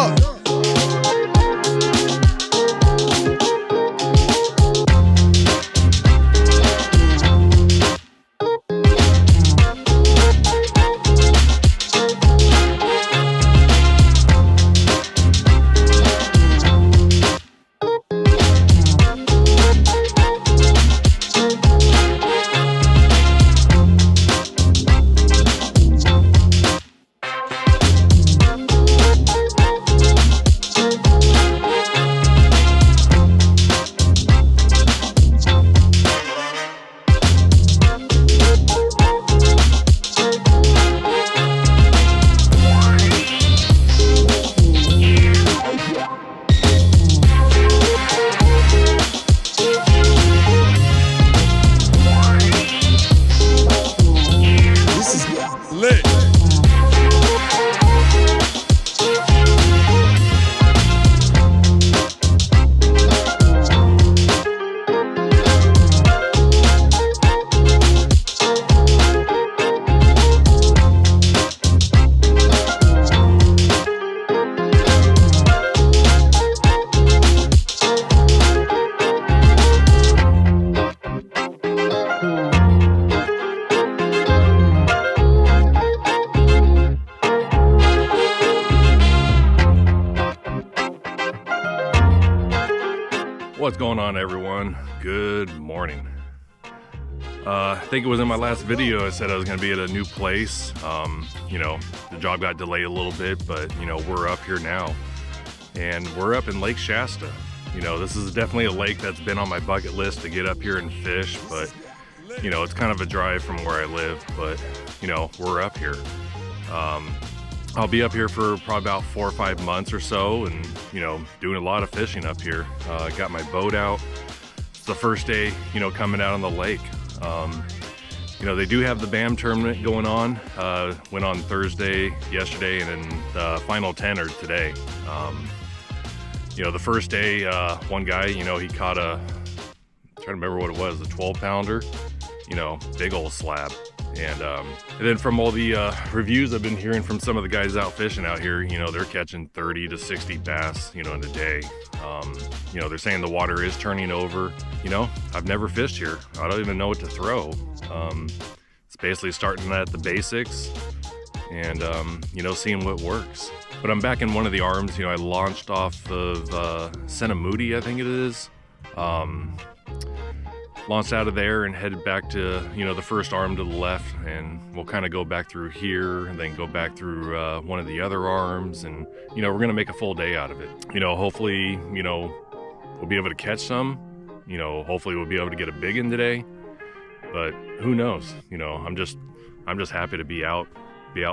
up. What's going on, everyone? Good morning. I think it was in my last video I said I was going to be at a new place. You know, the job got delayed a little bit, but you know, we're up here now, and we're up in Lake Shasta. You know, this is definitely a lake that's been on my bucket list to get up here and fish, but you know, it's kind of a drive from where I live, but you know, we're up here. I'll be up here for probably about 4 or 5 months or so, and you know, doing a lot of fishing up here. Got my boat out. It's the first day, you know, coming out on the lake. You know, they do have the BAM tournament going on. Went on Thursday, yesterday, and then the final 10 are today. You know, the first day, one guy, you know, he caught I'm trying to remember what it was, a 12-pounder, you know, big old slab. And then from all the reviews I've been hearing from some of the guys out fishing out here, you know, they're catching 30 to 60 bass, you know, in a day. You know, they're saying the water is turning over. You know, I've never fished here. I don't even know what to throw. It's basically starting at the basics and, you know, seeing what works. But I'm back in one of the arms. You know, I launched off of Moody, I think it is. Launched out of there and headed back to, you know, the first arm to the left, and we'll kind of go back through here and then go back through one of the other arms, and you know, we're gonna make a full day out of it. You know, hopefully, you know, we'll be able to catch some. You know, hopefully we'll be able to get a big one today, but who knows? You know, I'm just happy to be out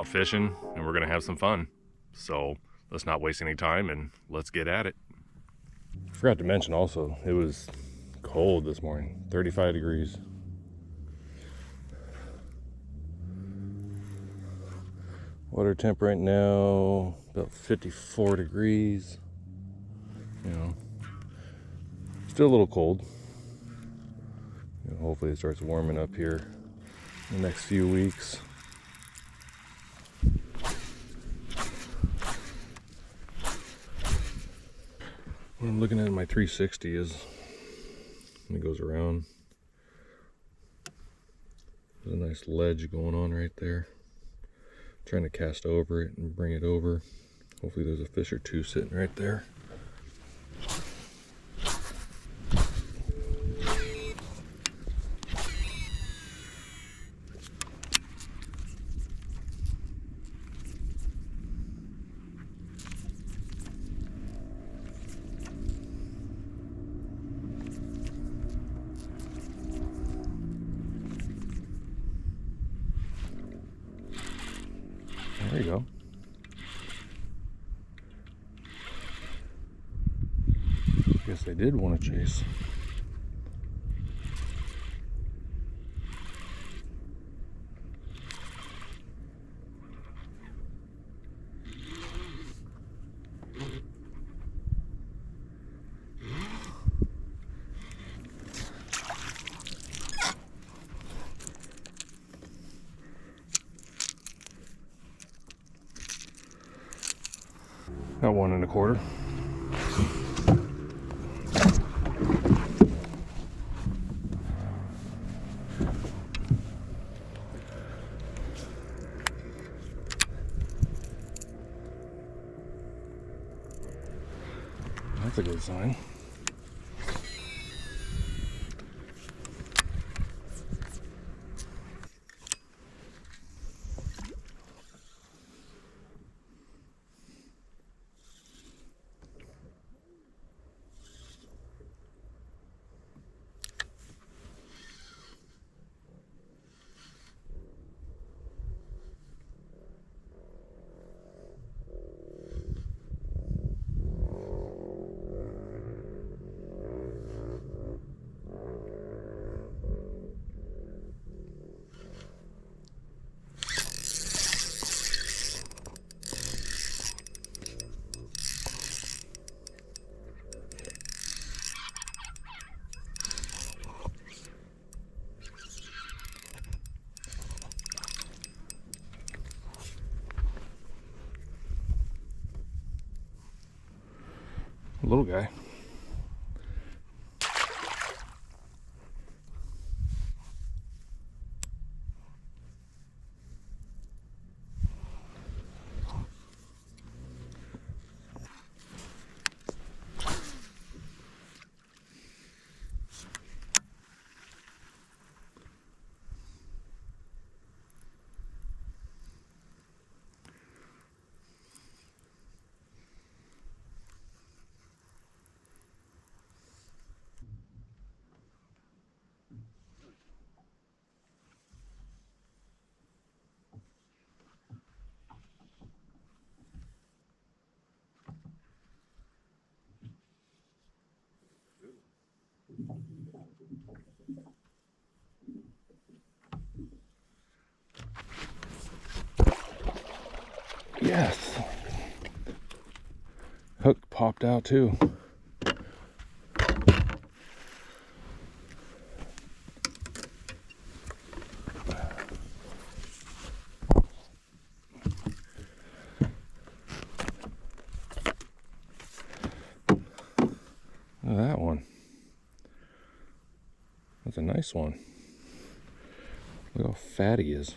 fishing, and we're gonna have some fun. So let's not waste any time and let's get at it. I forgot to mention also, it was cold this morning, 35 degrees. Water temp right now, about 54 degrees. You know, still a little cold. You know, hopefully it starts warming up here in the next few weeks. What I'm looking at in my 360 is, and it goes around. There's a nice ledge going on right there. Trying to cast over it and bring it over. Hopefully there's a fish or two sitting right there. There you go. Guess they did want to chase. Got 1 1/4. That's a good sign. Little guy. Yes. Hook popped out too. Look at that one. That's a nice one. Look how fat he is.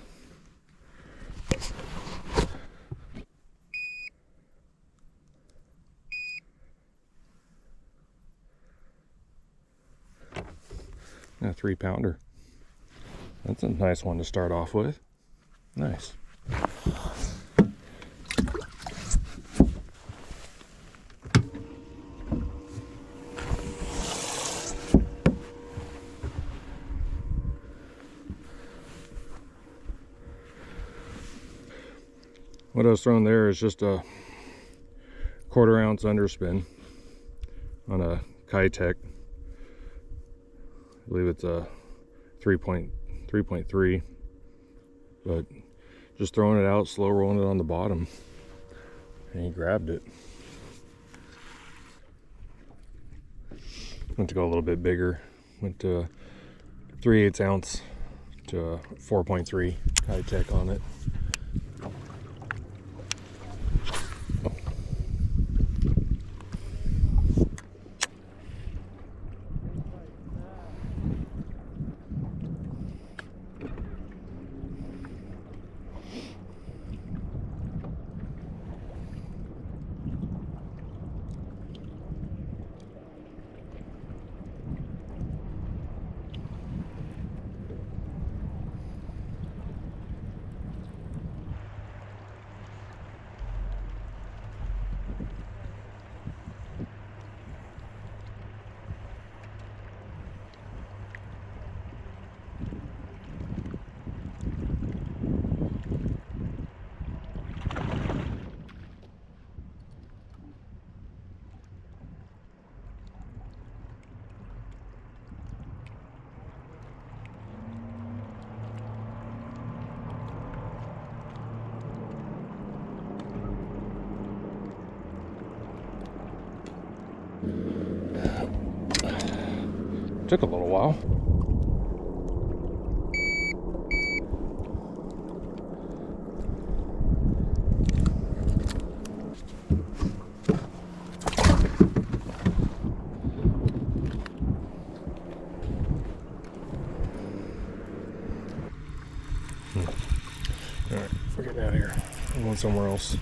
A 3-pounder. That's a nice one to start off with. Nice. What I was throwing there is just a 1/4 ounce underspin on a Kitech. I believe it's a 3.3, but just throwing it out, slow rolling it on the bottom, and he grabbed it. Went to go a little bit bigger, went to a 3/8 ounce to a 4.3 Kitech on it. Took a little while. find somewhere else.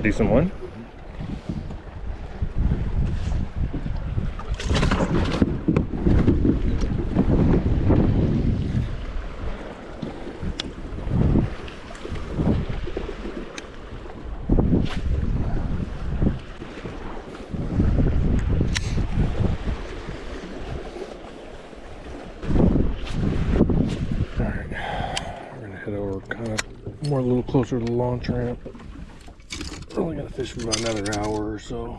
Decent one. All right, we're gonna head over kind of more a little closer to the launch ramp. We're only gonna fish for about another hour or so.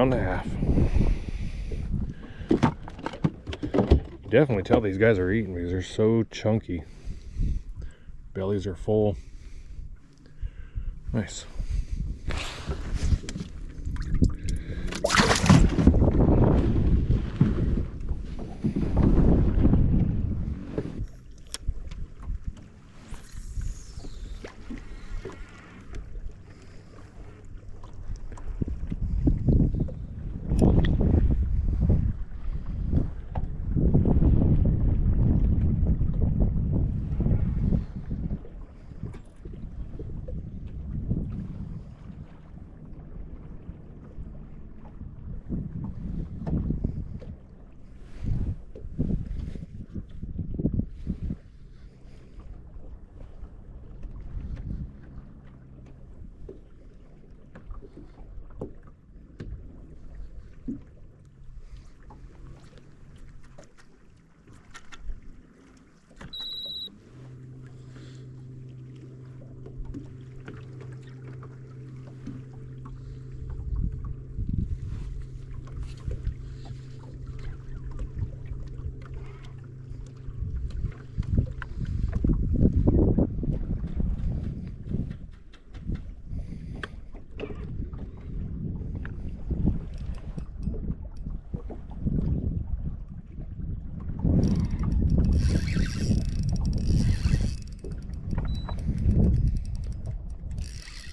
pound and a half. You definitely tell these guys are eating because they're so chunky. Bellies are full. Nice.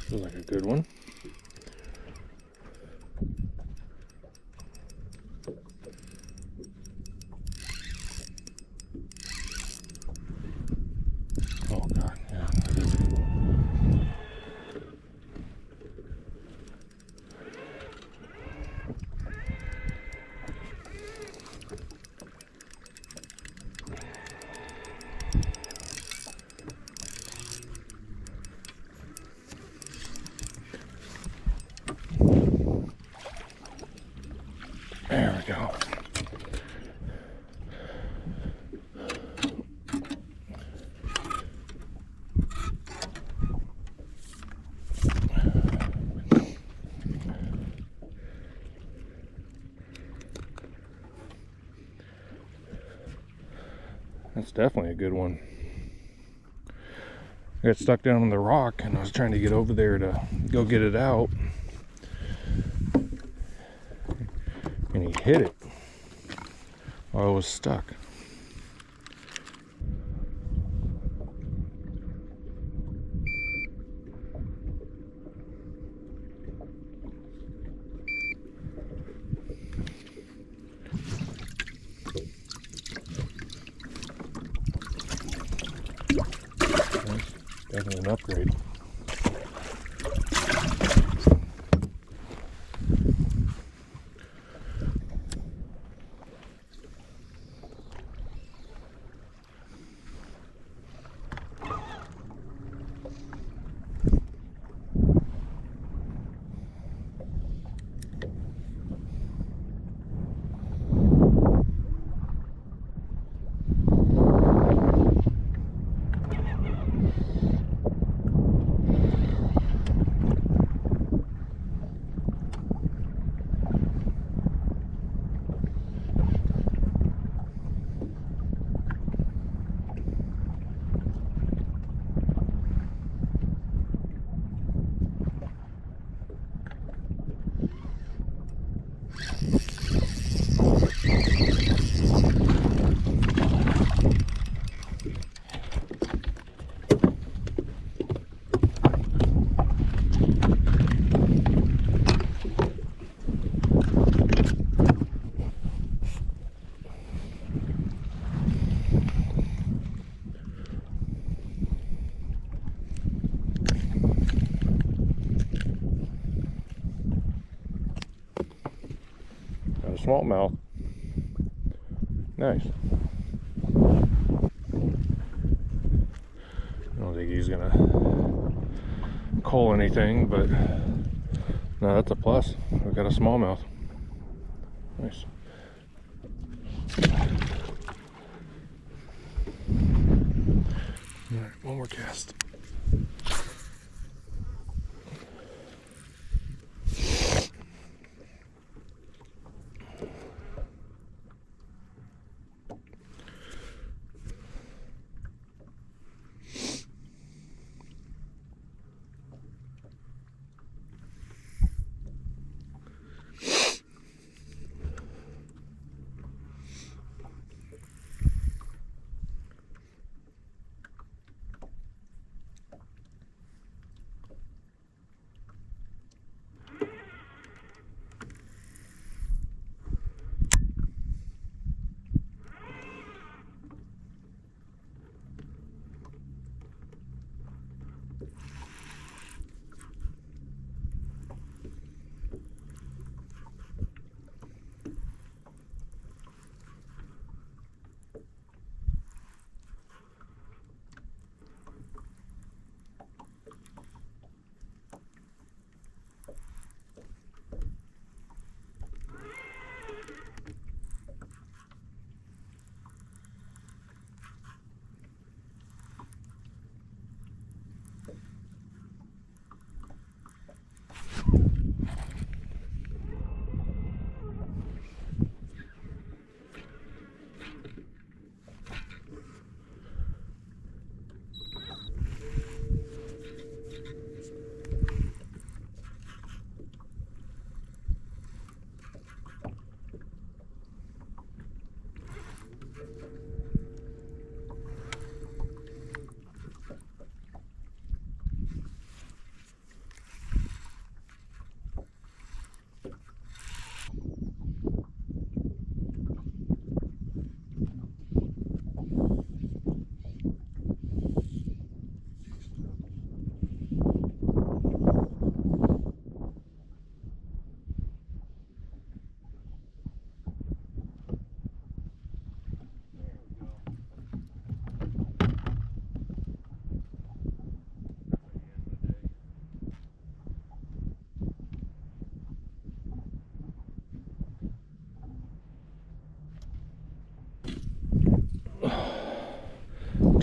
Feels like a good one. Oh God, yeah. There we go. That's definitely a good one. I got stuck down on the rock and I was trying to get over there to go get it out. And he hit it while I was stuck. That's definitely an upgrade. Smallmouth. Nice. I don't think he's gonna call anything, but no, that's a plus. We've got a smallmouth. Nice. All right, one more cast.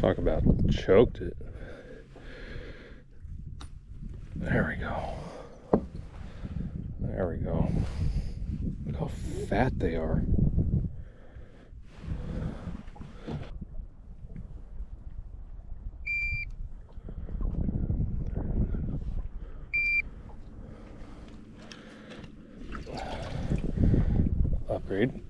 Talk about choked it. There we go. There we go. Look how fat they are. Upgrade.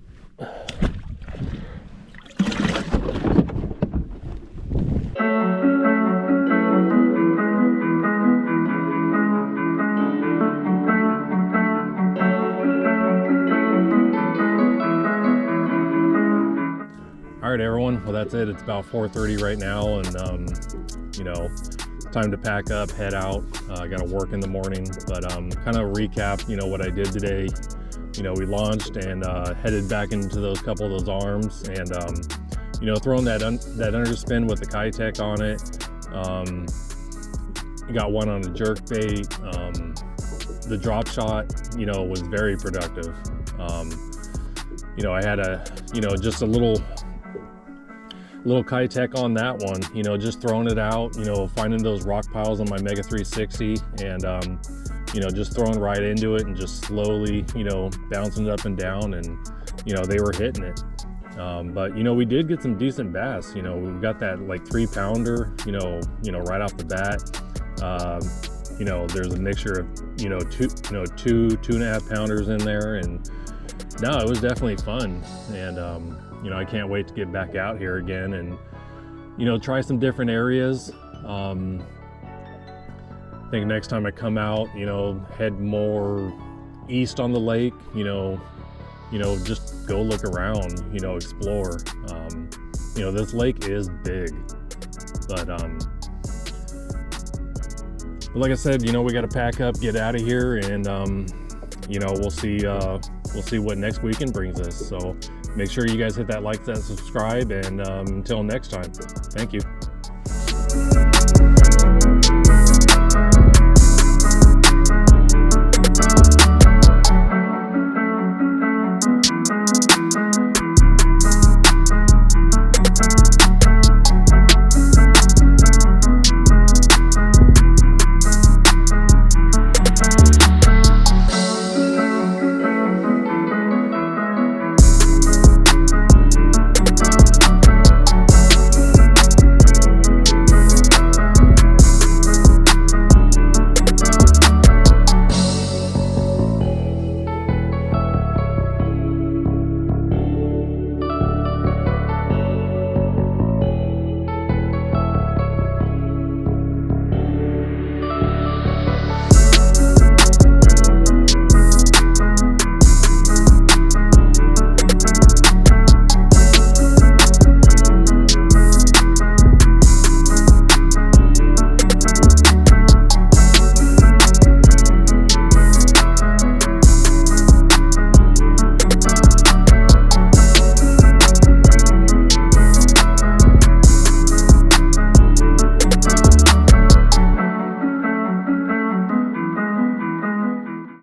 All right, everyone. Well, that's it. It's about 4:30 right now, and you know, it's time to pack up, head out. I got to work in the morning, but kind of recap. You know what I did today. You know, we launched and headed back into those couple of those arms, and you know, throwing that underspin with the Kitech on it. Got one on a jerk bait. The drop shot, you know, was very productive. You know, I had just a little Kitech on that one, you know, just throwing it out, you know, finding those rock piles on my Mega 360 and, you know, just throwing right into it and just slowly, you know, bouncing it up and down, and, you know, they were hitting it. But, you know, we did get some decent bass. You know, we got that like 3-pounder, you know, right off the bat. You know, there's a mixture of, two 2.5 pounders in there, and no, it was definitely fun. And, you know, I can't wait to get back out here again and, you know, try some different areas. I think next time I come out, you know, head more east on the lake, you know, just go look around, you know, explore. You know, this lake is big, but like I said, you know, we got to pack up, get out of here, and you know, we'll see what next weekend brings us. So make sure you guys hit that like, that subscribe, and until next time, thank you.